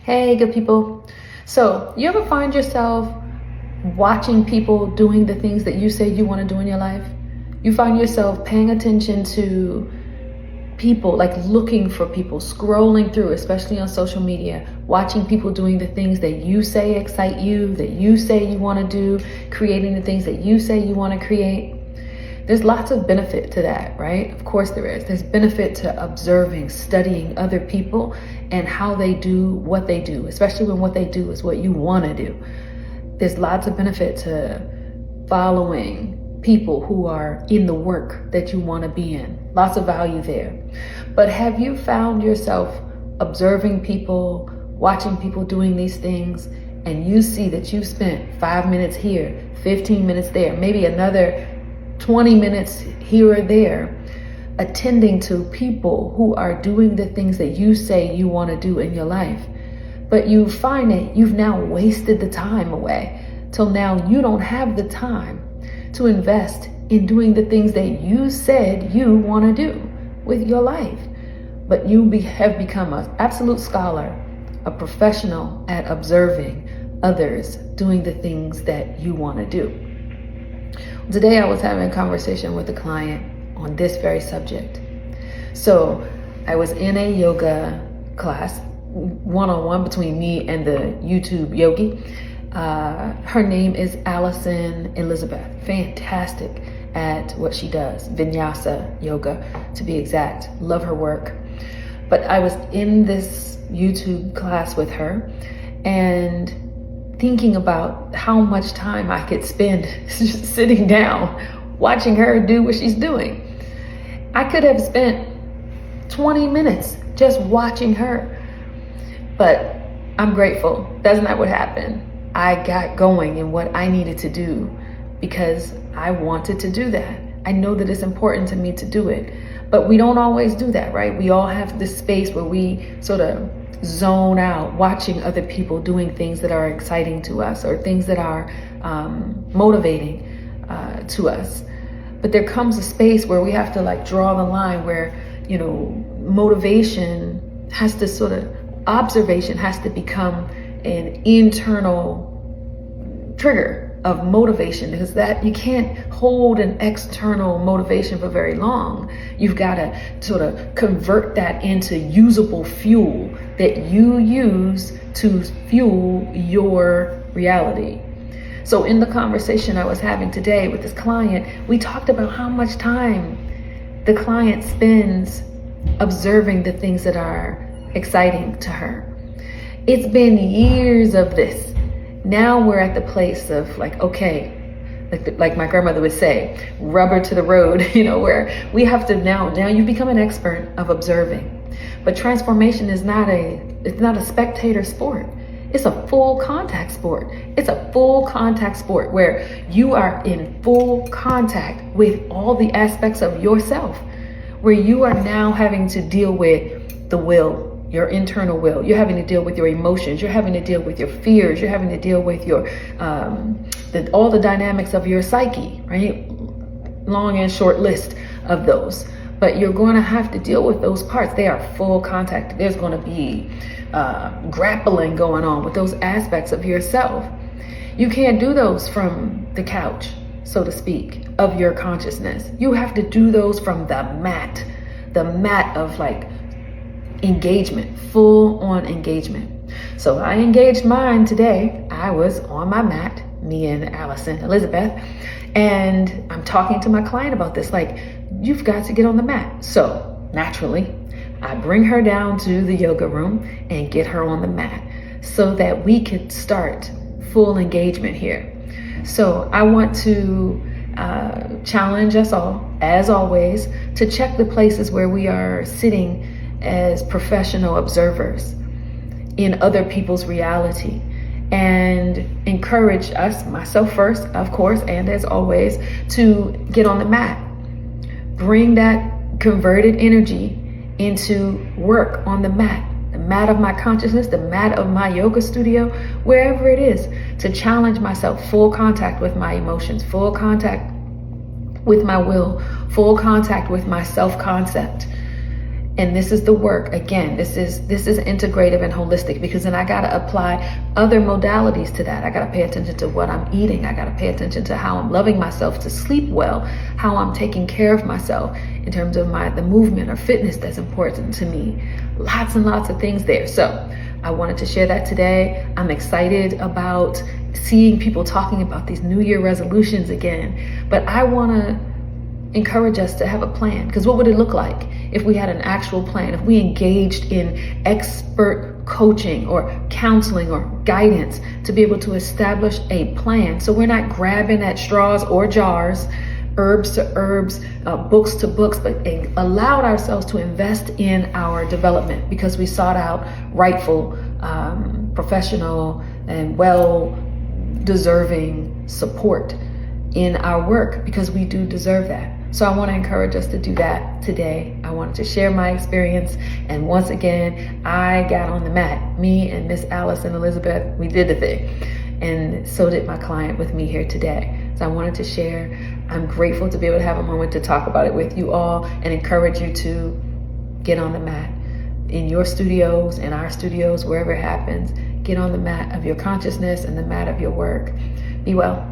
Hey, good people. So, you ever find yourself watching people doing the things that you say you want to do in your life? You find yourself paying attention to people, like looking for people, scrolling through, especially on social media, watching people doing the things that you say excite you, that you say you want to do, creating the things that you say you want to create. There's lots of benefit to that, right? Of course there is. There's benefit to observing, studying other people and how they do what they do, especially when what they do is what you want to do. There's lots of benefit to following people who are in the work that you want to be in. Lots of value there. But have you found yourself observing people, watching people doing these things, and you see that you spent 5 minutes here, 15 minutes there, maybe another 20 minutes here or there, attending to people who are doing the things that you say you want to do in your life. But you find that you've now wasted the time away till now you don't have the time to invest in doing the things that you said you want to do with your life. But you have become an absolute scholar, a professional at observing others doing the things that you want to do. Today I was having a conversation with a client on this very subject. So I was in a yoga class, one-on-one between me and the YouTube yogi. Her name is Allison Elizabeth. Fantastic at what she does, vinyasa yoga to be exact. Love her work. But I was in this YouTube class with her and thinking about how much time I could spend just sitting down watching her do what she's doing. I could have spent 20 minutes just watching her, but I'm grateful. That's not what happened. I got going in what I needed to do because I wanted to do that. I know that it's important to me to do it, but we don't always do that, right? We all have this space where we sort of zone out watching other people doing things that are exciting to us or things that are motivating to us. But there comes a space where we have to like draw the line where, motivation has to observation has to become an internal trigger of motivation, because that you can't hold an external motivation for very long. You've got to sort of convert that into usable fuel that you use to fuel your reality. So in the conversation I was having today with this client, we talked about how much time the client spends observing the things that are exciting to her. It's been years of this. Now we're at the place of like, okay, like my grandmother would say, rubber to the road, where we have to now you've become an expert of observing. But transformation is not a spectator sport. It's a full contact sport. It's a full contact sport where you are in full contact with all the aspects of yourself, where you are now having to deal with the will, your internal will. You're having to deal with your emotions. You're having to deal with your fears. You're having to deal with your all the dynamics of your psyche, right? Long and short list of those. But you're going to have to deal with those parts. They are full contact. There's going to be grappling going on with those aspects of yourself. You can't do those from the couch, so to speak, of your consciousness. You have to do those from the mat of like engagement, full on engagement. So I engaged mine today. I was on my mat, me and Allison Elizabeth, and I'm talking to my client about this, like, you've got to get on the mat. So naturally, I bring her down to the yoga room and get her on the mat so that we could start full engagement here. So I want to challenge us all, as always, to check the places where we are sitting as professional observers in other people's reality, and encourage us, myself first, of course, and as always, to get on the mat. Bring that converted energy into work on the mat of my consciousness, the mat of my yoga studio, wherever it is, to challenge myself, full contact with my emotions, full contact with my will, full contact with my self-concept, And this is the work. Again, this is integrative and holistic, because then I got to apply other modalities to that. I got to pay attention to what I'm eating. I got to pay attention to how I'm loving myself to sleep well, how I'm taking care of myself in terms of the movement or fitness that's important to me. Lots and lots of things there. So I wanted to share that today. I'm excited about seeing people talking about these New Year resolutions again, but I want to encourage us to have a plan, because what would it look like if we had an actual plan, if we engaged in expert coaching or counseling or guidance to be able to establish a plan, so we're not grabbing at straws or jars, herbs to herbs, books to books, but allowed ourselves to invest in our development because we sought out rightful, professional, and well-deserving support in our work, because we do deserve that. So I want to encourage us to do that today. I wanted to share my experience. And once again, I got on the mat. Me and Miss Alice and Elizabeth, we did the thing. And so did my client with me here today. So I wanted to share. I'm grateful to be able to have a moment to talk about it with you all and encourage you to get on the mat in your studios, in our studios, wherever it happens. Get on the mat of your consciousness and the mat of your work. Be well.